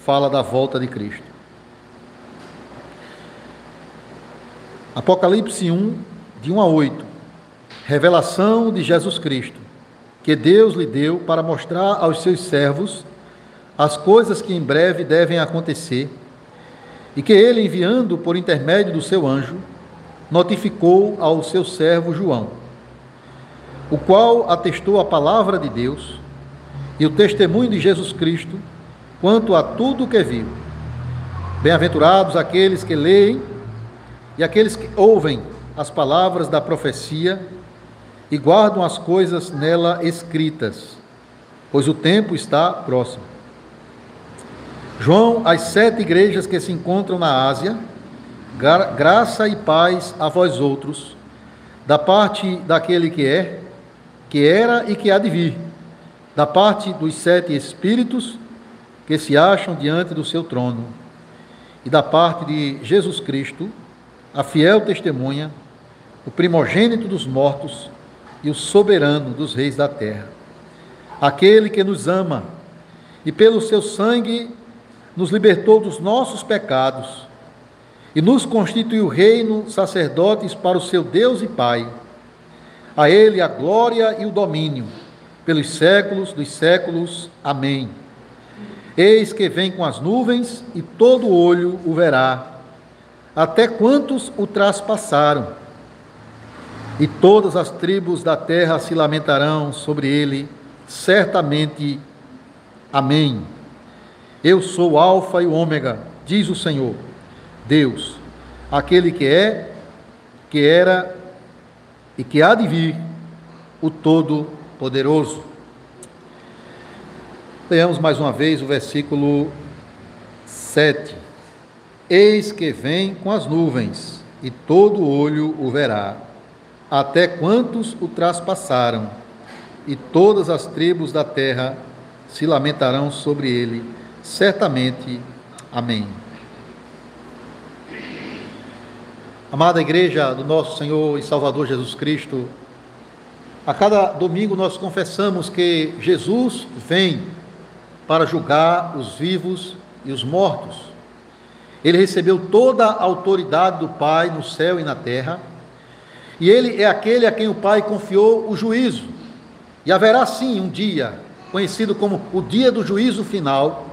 fala da volta de Cristo. Apocalipse 1, de 1 a 8. Revelação de Jesus Cristo, que Deus lhe deu para mostrar aos seus servos as coisas que em breve devem acontecer, e que ele, enviando por intermédio do seu anjo, notificou ao seu servo João, o qual atestou a palavra de Deus e o testemunho de Jesus Cristo quanto a tudo o que viu. Bem-aventurados aqueles que leem e aqueles que ouvem as palavras da profecia e guardam as coisas nela escritas, pois o tempo está próximo. João, às 7 igrejas que se encontram na Ásia, graça e paz a vós outros, da parte daquele que é, que era e que há de vir, da parte dos 7 Espíritos que se acham diante do seu trono, e da parte de Jesus Cristo, a fiel testemunha, o primogênito dos mortos e o soberano dos reis da terra, aquele que nos ama e pelo seu sangue nos libertou dos nossos pecados e nos constituiu reino, sacerdotes para o seu Deus e Pai. A ele a glória e o domínio pelos séculos dos séculos. Amém. Eis que vem com as nuvens e todo olho o verá, até quantos o traspassaram, e todas as tribos da terra se lamentarão sobre ele, certamente. Amém. Eu sou o Alfa e o Ômega, diz o Senhor, Deus, aquele que é, que era e que há de vir, o Todo-Poderoso. Leamos mais uma vez o versículo 7. Eis que vem com as nuvens, e todo olho o verá, até quantos o traspassaram, e todas as tribos da terra se lamentarão sobre ele, certamente. Amém. Amada igreja do nosso Senhor e Salvador Jesus Cristo, a cada domingo nós confessamos que Jesus vem para julgar os vivos e os mortos. Ele recebeu toda a autoridade do Pai no céu e na terra, e ele é aquele a quem o Pai confiou o juízo. E haverá sim um dia, conhecido como o dia do juízo final,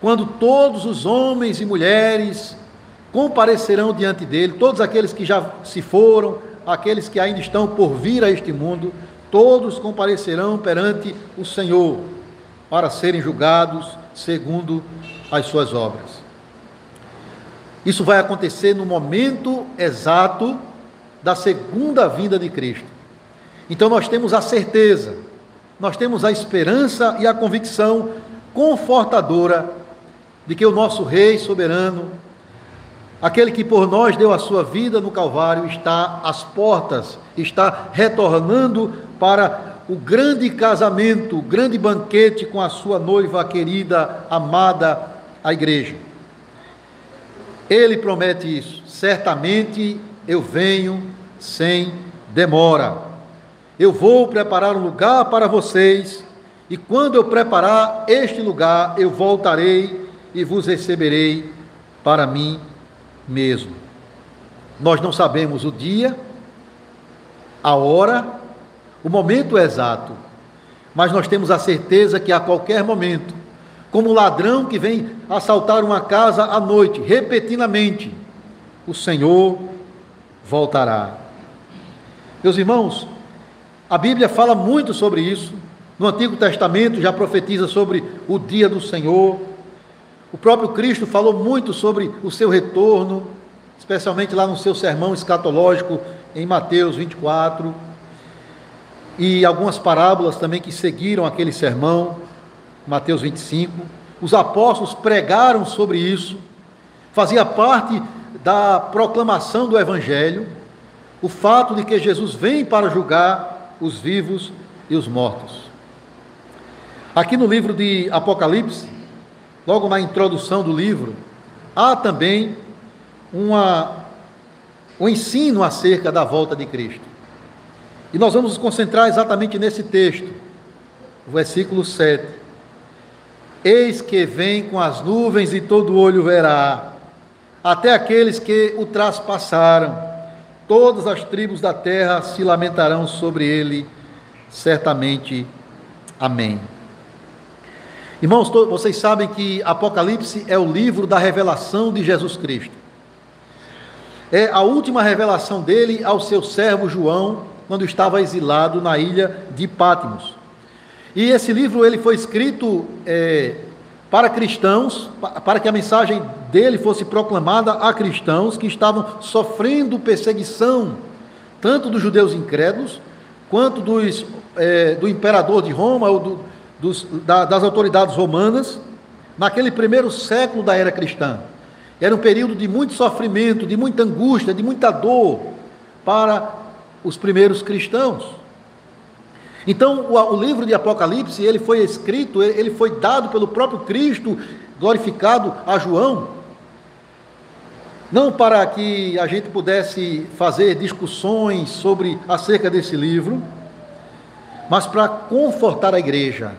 quando todos os homens e mulheres comparecerão diante dele, todos aqueles que já se foram, aqueles que ainda estão por vir a este mundo, todos comparecerão perante o Senhor para serem julgados segundo as suas obras. Isso vai acontecer no momento exato da segunda vinda de Cristo. Então nós temos a certeza, nós temos a esperança e a convicção confortadora de que o nosso Rei soberano, aquele que por nós deu a sua vida no Calvário, está às portas, está retornando para o grande casamento, o grande banquete com a sua noiva querida, amada, a igreja. Ele promete isso: certamente eu venho sem demora. Eu vou preparar um lugar para vocês, e quando eu preparar este lugar, eu voltarei e vos receberei para mim mesmo. Nós não sabemos o dia, a hora, o momento exato, mas nós temos a certeza que a qualquer momento, como o ladrão que vem assaltar uma casa à noite, repentinamente, o Senhor voltará. Meus irmãos, a Bíblia fala muito sobre isso. No Antigo Testamento já profetiza sobre o dia do Senhor. O próprio Cristo falou muito sobre o seu retorno, especialmente lá no seu sermão escatológico em Mateus 24, e algumas parábolas também que seguiram aquele sermão, Mateus 25. Os apóstolos pregaram sobre isso, fazia parte da proclamação do Evangelho, o fato de que Jesus vem para julgar os vivos e os mortos. Aqui no livro de Apocalipse, logo na introdução do livro, há também um ensino acerca da volta de Cristo. E nós vamos nos concentrar exatamente nesse texto, o versículo 7. Eis que vem com as nuvens e todo olho verá, até aqueles que o traspassaram. Todas as tribos da terra se lamentarão sobre ele, certamente. Amém. Irmãos, vocês sabem que Apocalipse é o livro da revelação de Jesus Cristo. É a última revelação dele ao seu servo João, quando estava exilado na ilha de Patmos. E esse livro ele foi escrito para cristãos, para que a mensagem dele fosse proclamada a cristãos que estavam sofrendo perseguição, tanto dos judeus incrédulos, quanto do imperador de Roma, ou das autoridades romanas, naquele primeiro século da era cristã. Era um período de muito sofrimento, de muita angústia, de muita dor para os primeiros cristãos. Então, o livro de Apocalipse, ele foi escrito, ele foi dado pelo próprio Cristo, glorificado a João, não para que a gente pudesse fazer discussões acerca desse livro, mas para confortar a igreja,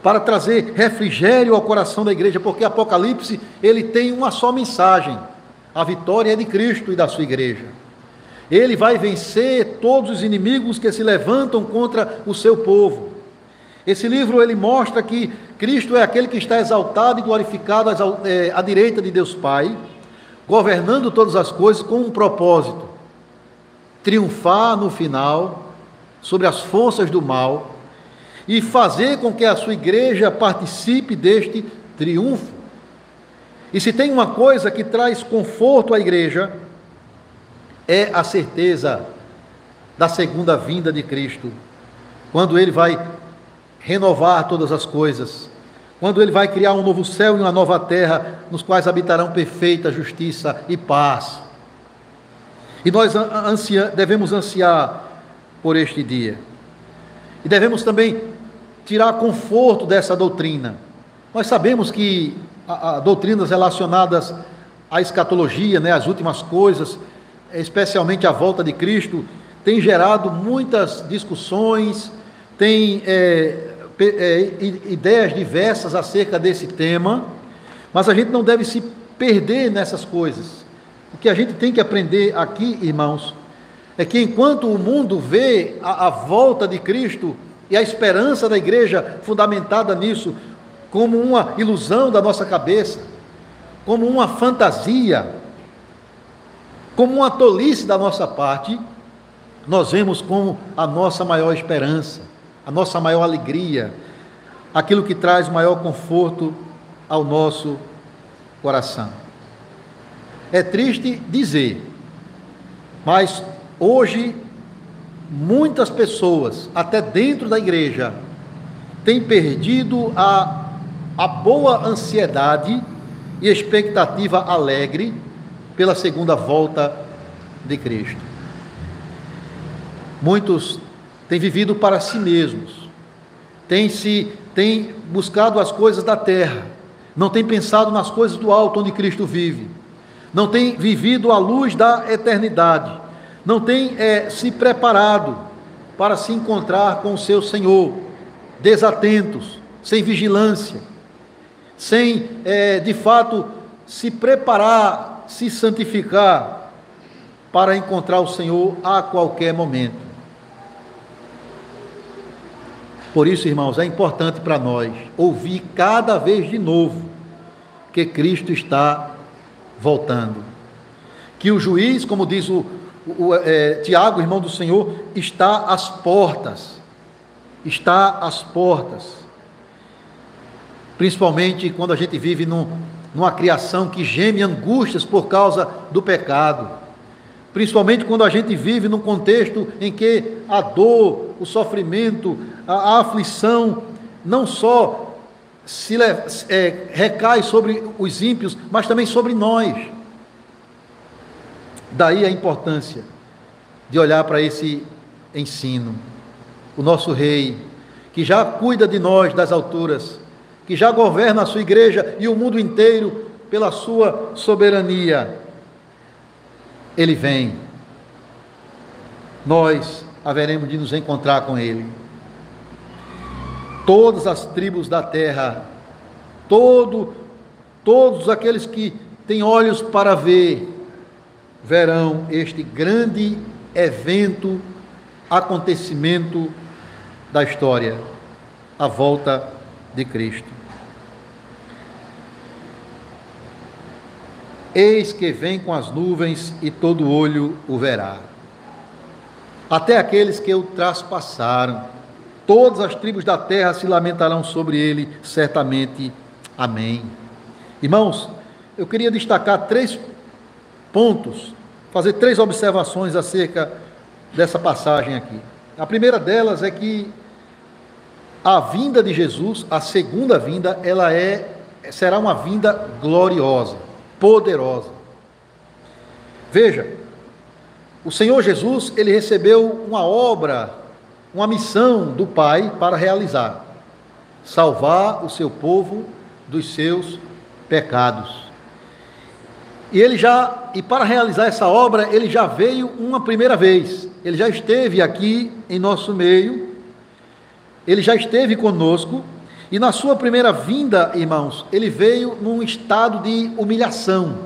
para trazer refrigério ao coração da igreja, porque Apocalipse, ele tem uma só mensagem: a vitória é de Cristo e da sua igreja. Ele vai vencer todos os inimigos que se levantam contra o seu povo. Esse livro, ele mostra que Cristo é aquele que está exaltado e glorificado à direita de Deus Pai, governando todas as coisas com um propósito: triunfar no final sobre as forças do mal e fazer com que a sua igreja participe deste triunfo. E se tem uma coisa que traz conforto à igreja, é a certeza da segunda vinda de Cristo, quando ele vai renovar todas as coisas, quando ele vai criar um novo céu e uma nova terra, nos quais habitarão perfeita justiça e paz. E nós devemos ansiar por este dia, e devemos também tirar conforto dessa doutrina. Nós sabemos que doutrinas relacionadas à escatologia, as últimas coisas, especialmente a volta de Cristo, tem gerado muitas discussões, tem ideias diversas acerca desse tema, mas a gente não deve se perder nessas coisas. O que a gente tem que aprender aqui, irmãos, é que enquanto o mundo vê a volta de Cristo e a esperança da igreja fundamentada nisso como uma ilusão da nossa cabeça, como uma fantasia, como uma tolice da nossa parte, nós vemos como a nossa maior esperança, a nossa maior alegria, aquilo que traz maior conforto ao nosso coração. É triste dizer, mas hoje muitas pessoas, até dentro da igreja, têm perdido a boa ansiedade e expectativa alegre pela segunda volta de Cristo. Muitos têm vivido para si mesmos, têm buscado as coisas da terra, não têm pensado nas coisas do alto onde Cristo vive, não têm vivido à luz da eternidade, não têm se preparado para se encontrar com o seu Senhor, desatentos, sem vigilância, sem de fato se preparar, se santificar para encontrar o Senhor a qualquer momento. Por isso, irmãos, é importante para nós ouvir cada vez de novo que Cristo está voltando, que o juiz, como diz Tiago, irmão do Senhor, está às portas, principalmente quando a gente vive numa criação que geme angústias por causa do pecado, principalmente quando a gente vive num contexto em que a dor, o sofrimento, a aflição não só recai sobre os ímpios, mas também sobre nós. Daí a importância de olhar para esse ensino. O nosso Rei, que já cuida de nós das alturas, que já governa a sua igreja e o mundo inteiro pela sua soberania, Ele vem. Nós haveremos de nos encontrar com Ele. Todas as tribos da terra todos aqueles que têm olhos para ver, verão este grande evento, acontecimento da história, a volta de Cristo. Eis que vem com as nuvens e todo olho o verá. Até aqueles que o traspassaram, todas as tribos da terra se lamentarão sobre ele, certamente. Amém. Irmãos, eu queria destacar 3 pontos, fazer 3 observações acerca dessa passagem aqui. A primeira delas é que a vinda de Jesus, a segunda vinda, será uma vinda gloriosa, poderosa. Veja, o Senhor Jesus, ele recebeu uma obra, uma missão do Pai para realizar: salvar o seu povo dos seus pecados. E para realizar essa obra, ele já veio uma primeira vez. Ele já esteve aqui em nosso meio, ele já esteve conosco, e na sua primeira vinda, irmãos, ele veio num estado de humilhação.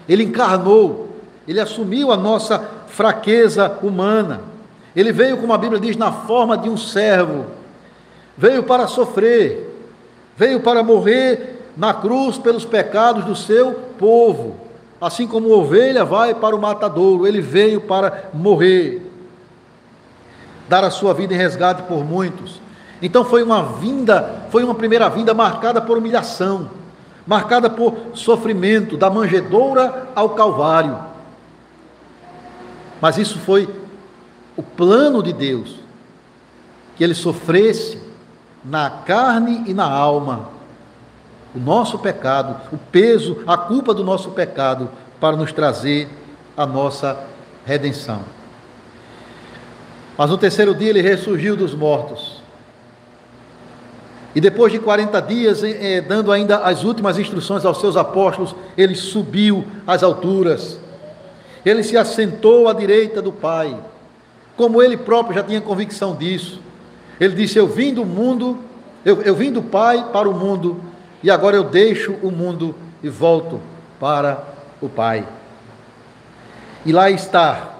Ele encarnou, ele assumiu a nossa fraqueza humana. Ele veio, como a Bíblia diz, na forma de um servo. Veio para sofrer, veio para morrer na cruz pelos pecados do seu povo. Assim como ovelha vai para o matadouro, ele veio para morrer, dar a sua vida em resgate por muitos. Então foi uma primeira vinda marcada por humilhação, marcada por sofrimento, da manjedoura ao Calvário. Mas isso foi o plano de Deus, que ele sofresse na carne e na alma o nosso pecado, o peso, a culpa do nosso pecado, para nos trazer a nossa redenção. Mas no terceiro dia ele ressurgiu dos mortos. E depois de 40 dias, dando ainda as últimas instruções aos seus apóstolos, ele subiu às alturas. Ele se assentou à direita do Pai, como ele próprio já tinha convicção disso. Ele disse: eu vim do mundo, eu vim do Pai para o mundo, e agora eu deixo o mundo e volto para o Pai. E lá está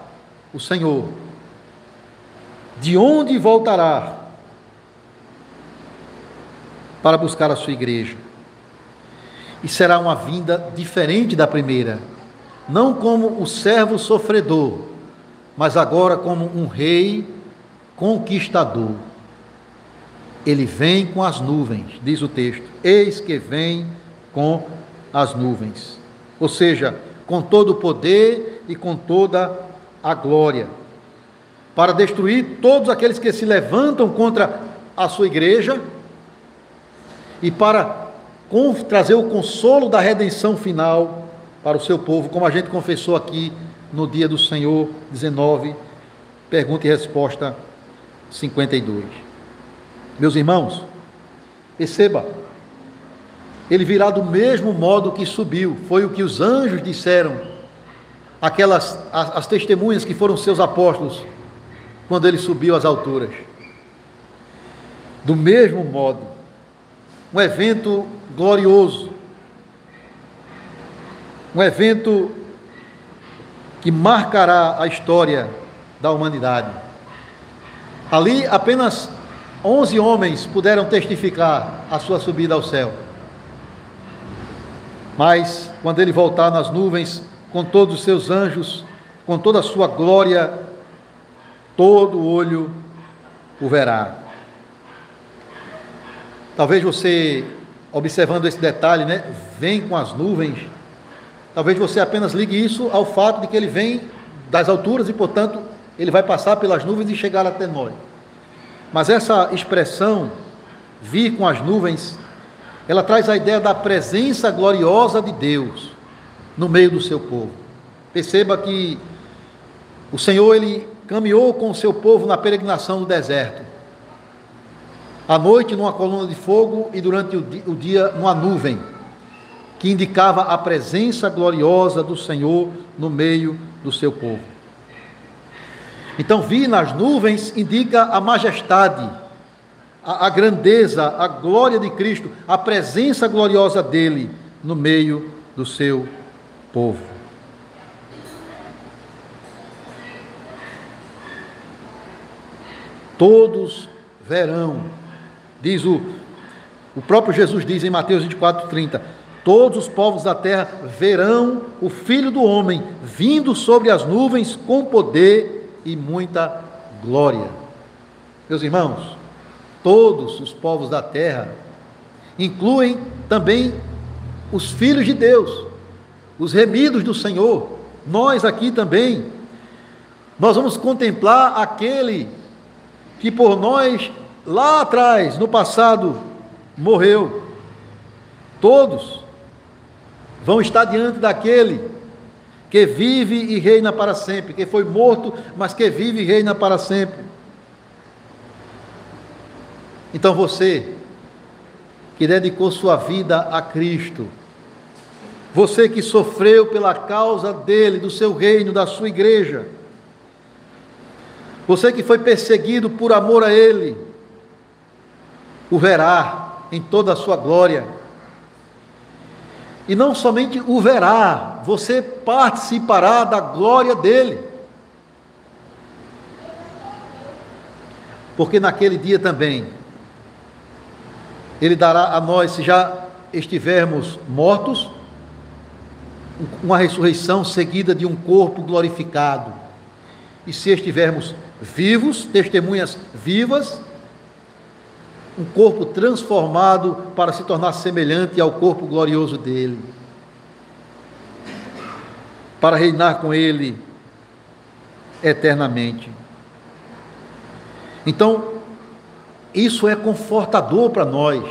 o Senhor. De onde voltará para buscar a sua igreja? E será uma vinda diferente da primeira, não como o servo sofredor, mas agora como um rei conquistador. Ele vem com as nuvens, diz o texto: eis que vem com as nuvens, ou seja, com todo o poder e com toda a glória, para destruir todos aqueles que se levantam contra a sua igreja, e para trazer o consolo da redenção final para o seu povo, como a gente confessou aqui no dia do Senhor 19, pergunta e resposta 52. Meus irmãos, perceba, ele virá do mesmo modo que subiu. Foi o que os anjos disseram, as testemunhas que foram seus apóstolos, quando ele subiu às alturas. Do mesmo modo, um evento glorioso, um evento que marcará a história da humanidade. Ali apenas 11 homens puderam testificar a sua subida ao céu. Mas quando ele voltar nas nuvens, com todos os seus anjos, com toda a sua glória, todo olho o verá. Talvez você, observando esse detalhe, vem com as nuvens, talvez você apenas ligue isso ao fato de que ele vem das alturas e, portanto, ele vai passar pelas nuvens e chegar até nós. Mas essa expressão, vir com as nuvens, ela traz a ideia da presença gloriosa de Deus no meio do seu povo. Perceba que o Senhor, ele caminhou com o seu povo na peregrinação do deserto. À noite numa coluna de fogo e durante o dia numa nuvem, que indicava a presença gloriosa do Senhor no meio do seu povo. Então, vir nas nuvens indica a majestade, a grandeza, a glória de Cristo, a presença gloriosa dele no meio do seu povo. Todos verão, diz o próprio Jesus diz em Mateus 24:30, todos os povos da terra verão o Filho do Homem vindo sobre as nuvens com poder e muita glória. Meus irmãos, todos os povos da terra incluem também os filhos de Deus, os remidos do Senhor, nós aqui também. Nós vamos contemplar aquele que por nós lá atrás, no passado, morreu. Todos vão estar diante daquele que vive e reina para sempre, que foi morto, mas que vive e reina para sempre. Então você, que dedicou sua vida a Cristo, você que sofreu pela causa dele, do seu reino, da sua igreja, você que foi perseguido por amor a ele, o verá em toda a sua glória. E não somente o verá, você participará da glória dele. Porque naquele dia também, ele dará a nós, se já estivermos mortos, uma ressurreição seguida de um corpo glorificado. E se estivermos vivos, testemunhas vivas, um corpo transformado para se tornar semelhante ao corpo glorioso dele, para reinar com ele eternamente. Então, isso é confortador para nós.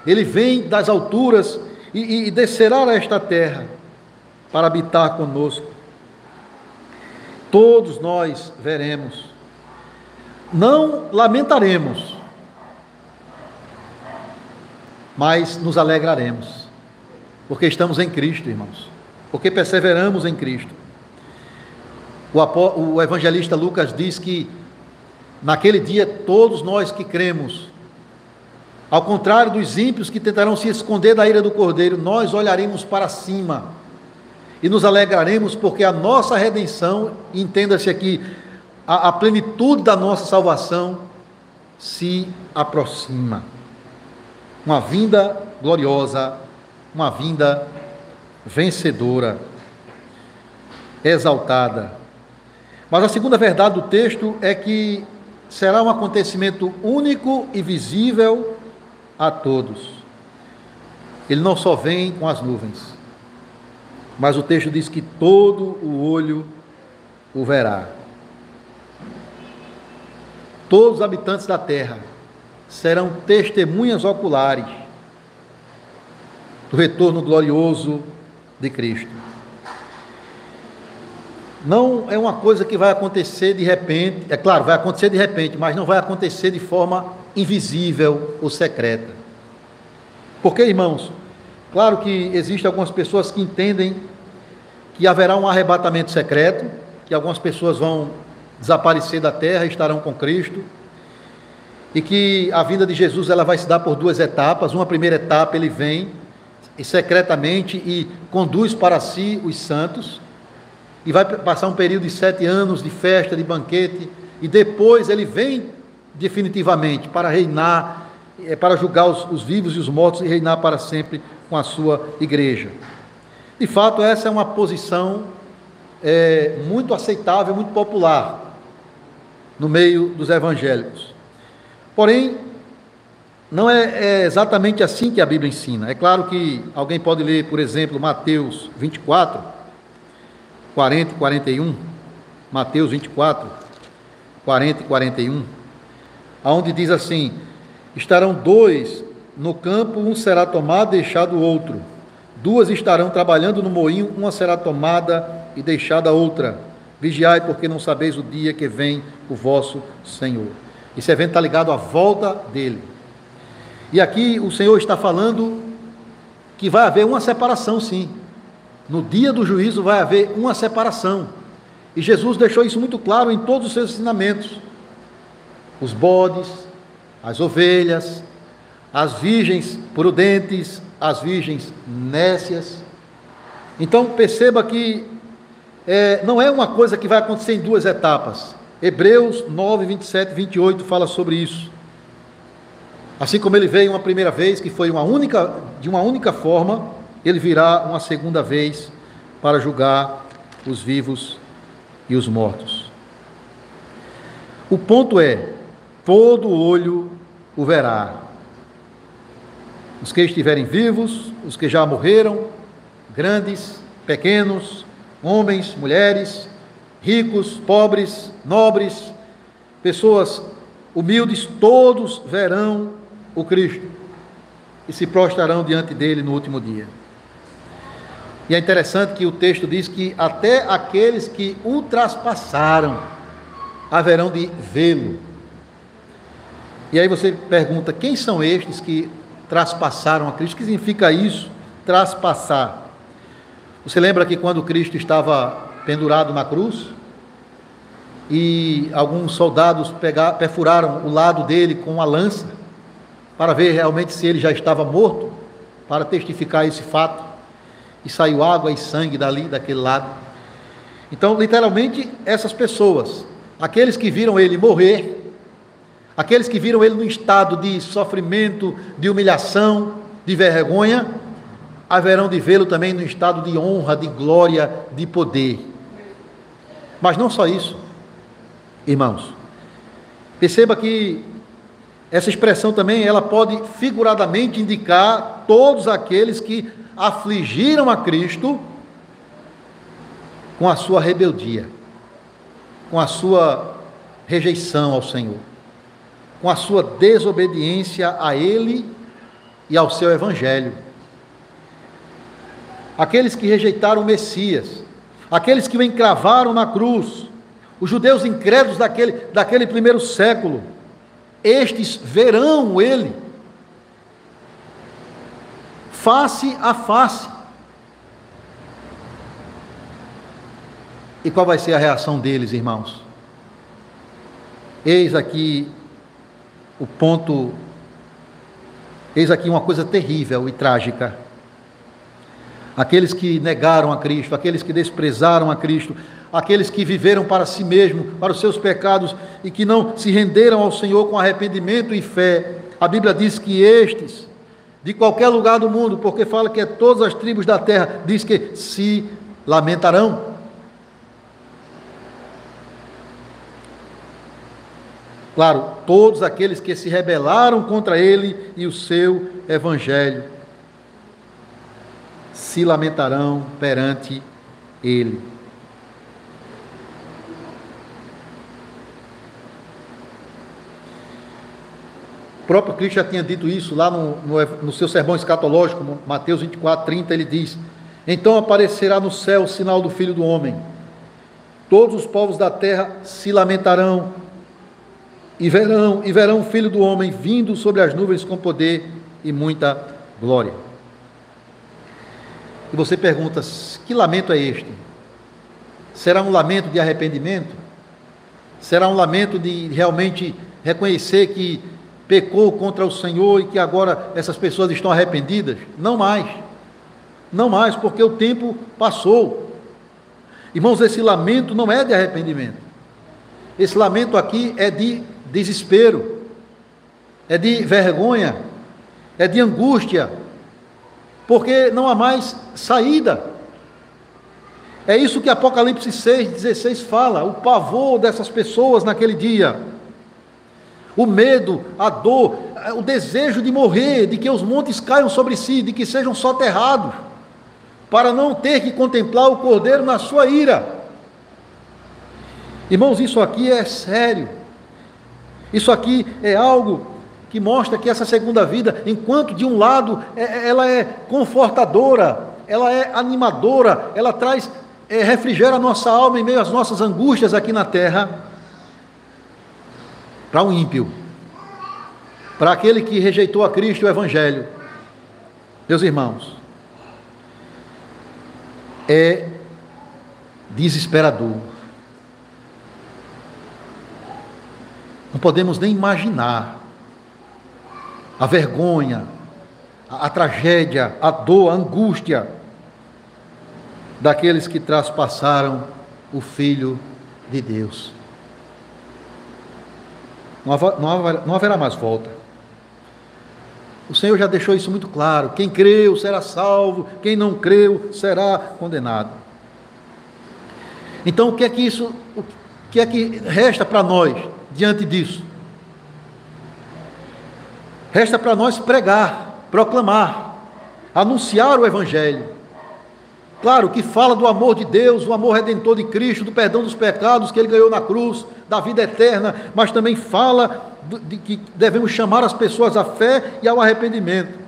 Ele vem das alturas e descerá a esta terra para habitar conosco. Todos nós veremos, não lamentaremos, mas nos alegraremos, porque estamos em Cristo, irmãos, porque perseveramos em Cristo. O evangelista Lucas diz que naquele dia todos nós que cremos, ao contrário dos ímpios que tentarão se esconder da ira do Cordeiro, nós olharemos para cima e nos alegraremos, porque a nossa redenção, entenda-se aqui, a plenitude da nossa salvação se aproxima. Uma vinda gloriosa, uma vinda vencedora, exaltada. Mas a segunda verdade do texto é que será um acontecimento único e visível a todos. Ele não só vem com as nuvens, mas o texto diz que todo o olho o verá. Todos os habitantes da terra serão testemunhas oculares do retorno glorioso de Cristo. Não é uma coisa que vai acontecer de repente, é claro, vai acontecer de repente, mas não vai acontecer de forma invisível ou secreta. Porque, irmãos, claro que existem algumas pessoas que entendem que haverá um arrebatamento secreto, que algumas pessoas vão desaparecer da terra e estarão com Cristo, e que a vinda de Jesus ela vai se dar por duas etapas. Uma primeira etapa, ele vem secretamente e conduz para si os santos, e vai passar um período de 7 anos de festa, de banquete, e depois ele vem definitivamente para reinar, para julgar os vivos e os mortos e reinar para sempre com a sua igreja. De fato, essa é uma posição muito aceitável, muito popular no meio dos evangélicos. Porém, não é exatamente assim que a Bíblia ensina. É claro que alguém pode ler, por exemplo, Mateus 24, 40 e 41, Mateus 24, 40 e 41, onde diz assim: estarão 2 no campo, um será tomado e deixado o outro. 2 estarão trabalhando no moinho, uma será tomada e deixada a outra. Vigiai, porque não sabeis o dia que vem o vosso Senhor. Esse evento está ligado à volta dele. E aqui o Senhor está falando que vai haver uma separação, sim. No dia do juízo vai haver uma separação. E Jesus deixou isso muito claro em todos os seus ensinamentos. Os bodes, as ovelhas, as virgens prudentes, as virgens nécias. Então perceba que não é uma coisa que vai acontecer em duas etapas. Hebreus 9, 27 e 28 fala sobre isso. Assim como ele veio uma primeira vez, que foi de uma única forma, ele virá uma segunda vez para julgar os vivos e os mortos. O ponto é: todo olho o verá. Os que estiverem vivos, os que já morreram, grandes, pequenos, homens, mulheres, ricos, pobres, nobres, pessoas humildes, todos verão o Cristo e se prostrarão diante dele no último dia. E é interessante que o texto diz que até aqueles que o traspassaram haverão de vê-lo. E aí você pergunta: quem são estes que traspassaram a Cristo? O que significa isso, traspassar? Você lembra que quando Cristo estava pendurado na cruz e alguns soldados perfuraram o lado dele com uma lança para ver realmente se ele já estava morto, para testificar esse fato, e saiu água e sangue daquele lado. Então, literalmente, essas pessoas, aqueles que viram ele morrer, aqueles que viram ele no estado de sofrimento, de humilhação, de vergonha, haverão de vê-lo também no estado de honra, de glória, de poder. Mas não só isso, irmãos. Perceba que essa expressão também, ela pode figuradamente indicar todos aqueles que afligiram a Cristo com a sua rebeldia, com a sua rejeição ao Senhor, com a sua desobediência a Ele e ao seu Evangelho. Aqueles que rejeitaram o Messias, aqueles que o encravaram na cruz, os judeus incrédulos daquele primeiro século, estes verão ele face a face. E qual vai ser a reação deles, irmãos? Eis aqui o ponto, eis aqui uma coisa terrível e trágica. Aqueles que negaram a Cristo, aqueles que desprezaram a Cristo, aqueles que viveram para si mesmos, para os seus pecados, e que não se renderam ao Senhor com arrependimento e fé. A Bíblia diz que estes, de qualquer lugar do mundo, porque fala que é todas as tribos da terra, diz que se lamentarão. Claro, todos aqueles que se rebelaram contra ele e o seu evangelho se lamentarão perante ele. O próprio Cristo já tinha dito isso lá no seu sermão escatológico, Mateus 24, 30, ele diz: então aparecerá no céu o sinal do Filho do Homem, todos os povos da terra se lamentarão e verão o Filho do Homem vindo sobre as nuvens com poder e muita glória. E você pergunta: que lamento é este? Será um lamento de arrependimento? Será um lamento de realmente reconhecer que pecou contra o Senhor e que agora essas pessoas estão arrependidas? Não mais. Não mais, porque o tempo passou. Irmãos, esse lamento não é de arrependimento. Esse lamento aqui é de desespero, é de vergonha, é de angústia, porque não há mais saída. É isso que Apocalipse 6,16 fala, o pavor dessas pessoas naquele dia, o medo, a dor, o desejo de morrer, de que os montes caiam sobre si, de que sejam soterrados, para não ter que contemplar o Cordeiro na sua ira. Irmãos, isso aqui é sério. Isso aqui é algo que mostra que essa segunda vida, enquanto de um lado ela é confortadora, ela é animadora, ela traz refrigera a nossa alma em meio às nossas angústias aqui na terra, para o ímpio, para aquele que rejeitou a Cristo e o Evangelho, meus irmãos, é desesperador. Não podemos nem imaginar a vergonha, a tragédia, a dor, a angústia daqueles que traspassaram o Filho de Deus. Não haverá mais volta. O Senhor já deixou isso muito claro. Quem creu será salvo, quem não creu será condenado. Então, o que é que resta para nós diante disso? Resta para nós pregar, proclamar, anunciar o Evangelho. Claro, que fala do amor de Deus, o amor redentor de Cristo, do perdão dos pecados que Ele ganhou na cruz, da vida eterna, mas também fala de que devemos chamar as pessoas à fé e ao arrependimento,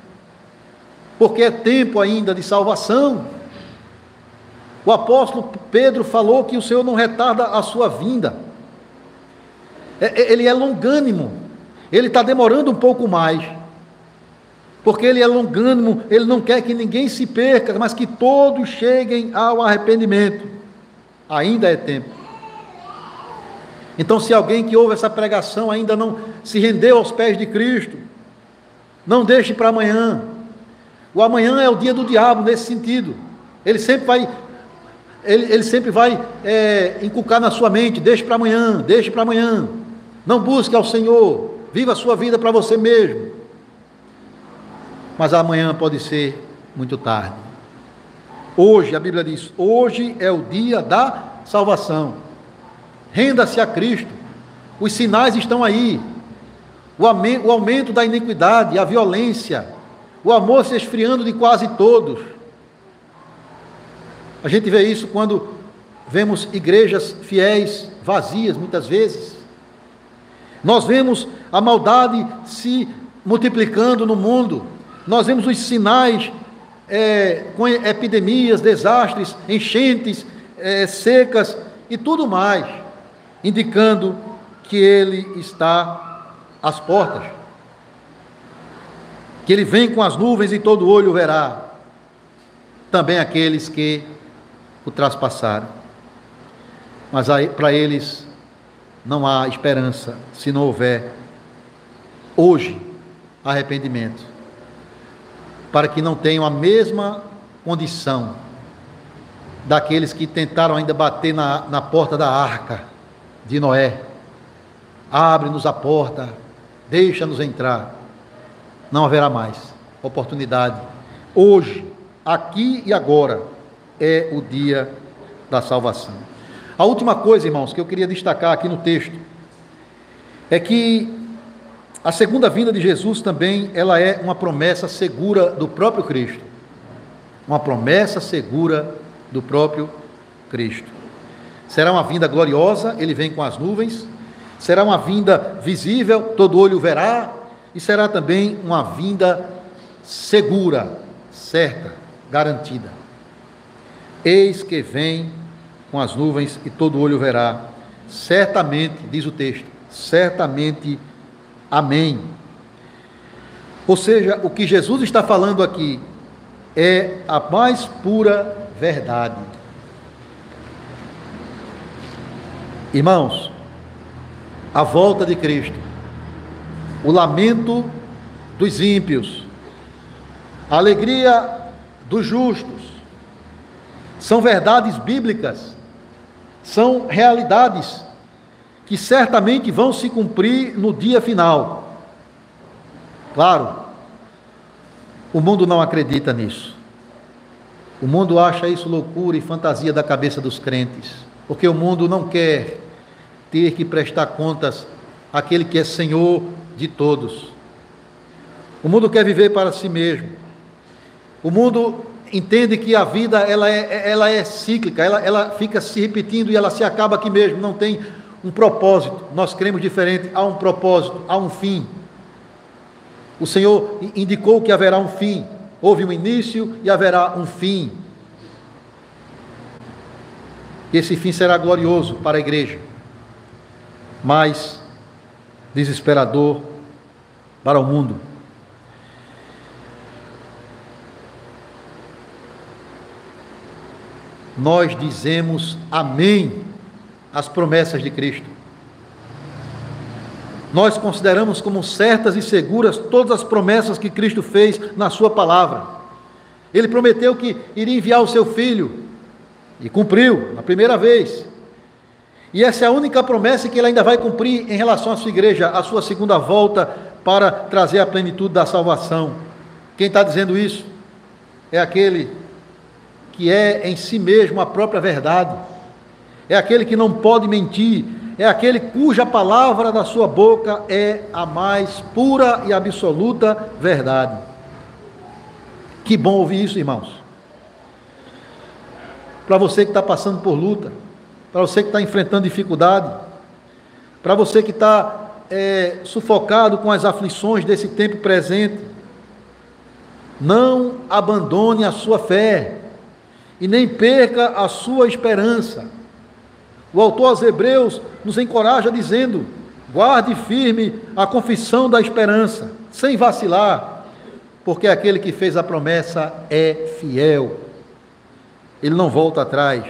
porque é tempo ainda de salvação. O apóstolo Pedro falou que o Senhor não retarda a sua vinda, Ele é longânimo, Ele está demorando um pouco mais, porque Ele é longânimo, Ele não quer que ninguém se perca, mas que todos cheguem ao arrependimento. Ainda é tempo. Então, se alguém que ouve essa pregação ainda não se rendeu aos pés de Cristo, não deixe para amanhã. O amanhã é o dia do diabo nesse sentido. Ele sempre vai inculcar na sua mente: deixe para amanhã, deixe para amanhã. Não busque ao Senhor, viva a sua vida para você mesmo. Mas amanhã pode ser muito tarde. Hoje, a Bíblia diz, hoje é o dia da salvação. Renda-se a Cristo. Os sinais estão aí. O aumento da iniquidade, a violência, o amor se esfriando de quase todos. A gente vê isso quando vemos igrejas fiéis vazias, muitas vezes. Nós vemos a maldade se multiplicando no mundo. Nós vemos os sinais com epidemias, desastres, enchentes, secas e tudo mais, indicando que Ele está às portas, que Ele vem com as nuvens e todo olho verá, também aqueles que o traspassaram. Mas para eles não há esperança se não houver hoje arrependimento, para que não tenham a mesma condição daqueles que tentaram ainda bater na porta da arca de Noé. Abre-nos a porta, deixa-nos entrar. Não haverá mais oportunidade. Hoje, aqui e agora, é o dia da salvação. A última coisa, irmãos, que eu queria destacar aqui no texto, é que a segunda vinda de Jesus também, ela é uma promessa segura do próprio Cristo. Uma promessa segura do próprio Cristo. Será uma vinda gloriosa, Ele vem com as nuvens. Será uma vinda visível, todo olho verá. E será também uma vinda segura, certa, garantida. Eis que vem com as nuvens e todo olho verá. Certamente, diz o texto, certamente, amém. Ou seja, o que Jesus está falando aqui é a mais pura verdade. Irmãos, a volta de Cristo, o lamento dos ímpios, a alegria dos justos, são verdades bíblicas, são realidades que certamente vão se cumprir no dia final. Claro, o mundo não acredita nisso. O mundo acha isso loucura e fantasia da cabeça dos crentes, porque o mundo não quer ter que prestar contas àquele que é Senhor de todos. O mundo quer viver para si mesmo. O mundo entende que a vida ela é cíclica, ela fica se repetindo e ela se acaba aqui mesmo, não tem um propósito. Nós cremos diferente, há um propósito, há um fim. O Senhor indicou que haverá um fim, houve um início e haverá um fim. Esse fim será glorioso para a igreja, mas desesperador para o mundo. Nós dizemos amém às promessas de Cristo. Nós consideramos como certas e seguras todas as promessas que Cristo fez na sua palavra. Ele prometeu que iria enviar o seu Filho, e cumpriu, na primeira vez. E essa é a única promessa que ele ainda vai cumprir em relação à sua igreja, a sua segunda volta para trazer a plenitude da salvação. Quem está dizendo isso é aquele que é em si mesmo a própria verdade, é aquele que não pode mentir, é aquele cuja palavra da sua boca é a mais pura e absoluta verdade. Que bom ouvir isso, irmãos. Para você que está passando por luta, para você que está enfrentando dificuldade, para você que está sufocado com as aflições desse tempo presente, não abandone a sua fé e nem perca a sua esperança. O autor aos Hebreus nos encoraja dizendo: guarde firme a confissão da esperança, sem vacilar, porque aquele que fez a promessa é fiel. Ele não volta atrás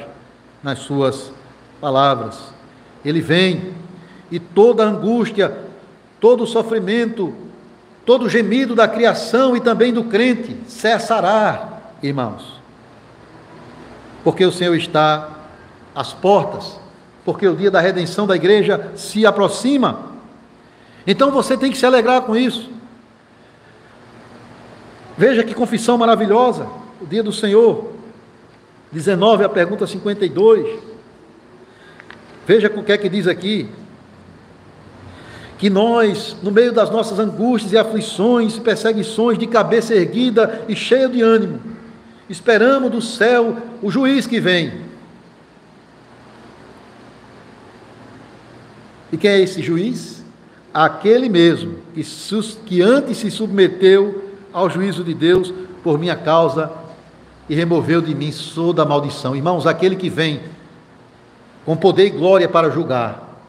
nas suas palavras. Ele vem, e toda angústia, todo sofrimento, todo gemido da criação e também do crente cessará, irmãos. Porque o Senhor está às portas, porque o dia da redenção da igreja se aproxima. Então você tem que se alegrar com isso. Veja que confissão maravilhosa, o dia do Senhor. 19, a pergunta 52. Veja o que é que diz aqui. Que nós, no meio das nossas angústias e aflições e perseguições, de cabeça erguida e cheia de ânimo, esperamos do céu o juiz que vem. E quem é esse juiz? Aquele mesmo que antes se submeteu ao juízo de Deus por minha causa e removeu de mim toda a maldição. Irmãos, aquele que vem com poder e glória para julgar,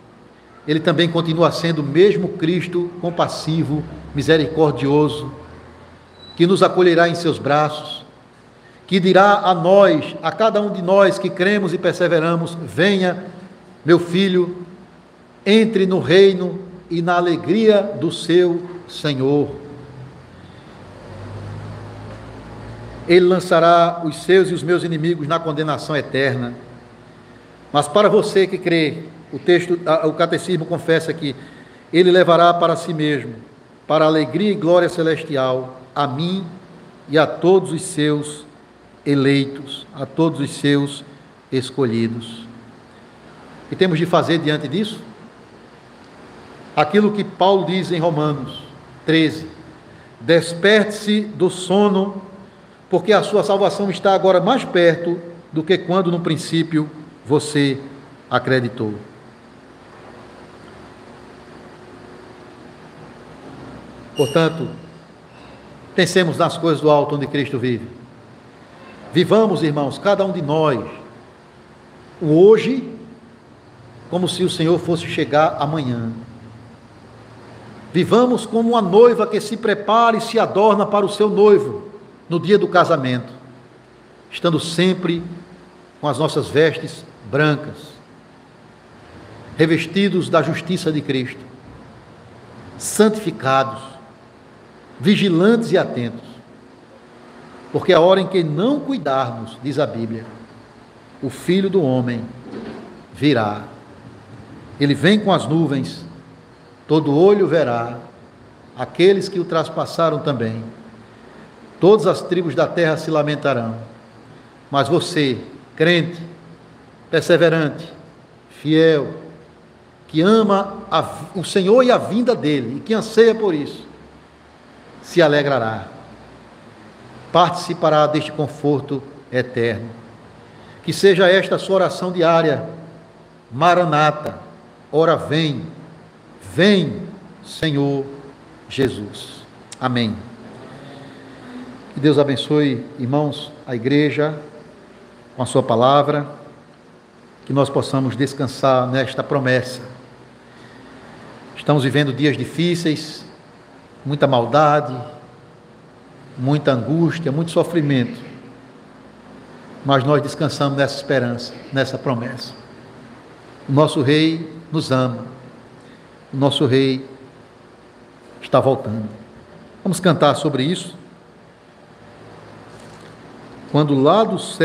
ele também continua sendo o mesmo Cristo compassivo, misericordioso, que nos acolherá em seus braços, que dirá a nós, a cada um de nós que cremos e perseveramos: venha, meu filho, entre no reino e na alegria do seu Senhor. Ele lançará os seus e os meus inimigos na condenação eterna. Mas para você que crê, o catecismo confessa que ele levará para si mesmo, para a alegria e glória celestial, a mim e a todos os seus eleitos, a todos os seus escolhidos. E temos de fazer diante disso aquilo que Paulo diz em Romanos 13: desperte-se do sono, porque a sua salvação está agora mais perto do que quando no princípio você acreditou. Portanto, pensemos nas coisas do alto onde Cristo vive. Vivamos, irmãos, cada um de nós, o hoje, como se o Senhor fosse chegar amanhã. Vivamos como uma noiva que se prepara e se adorna para o seu noivo no dia do casamento, estando sempre com as nossas vestes brancas, revestidos da justiça de Cristo, santificados, vigilantes e atentos, porque a hora em que não cuidarmos, diz a Bíblia, o Filho do Homem virá. Ele vem com as nuvens, todo olho verá, aqueles que o traspassaram também. Todas as tribos da terra se lamentarão. Mas você, crente, perseverante, fiel, que ama o Senhor e a vinda dele, e que anseia por isso, se alegrará, participará deste conforto eterno. Que seja esta a sua oração diária: Maranata, ora vem, vem, Senhor Jesus. Amém. Que Deus abençoe, irmãos, a igreja com a sua palavra, que nós possamos descansar nesta promessa. Estamos vivendo dias difíceis, muita maldade, muita angústia, muito sofrimento, mas nós descansamos nessa esperança, nessa promessa. O nosso Rei nos ama, o nosso Rei está voltando. Vamos cantar sobre isso. Quando lá do céu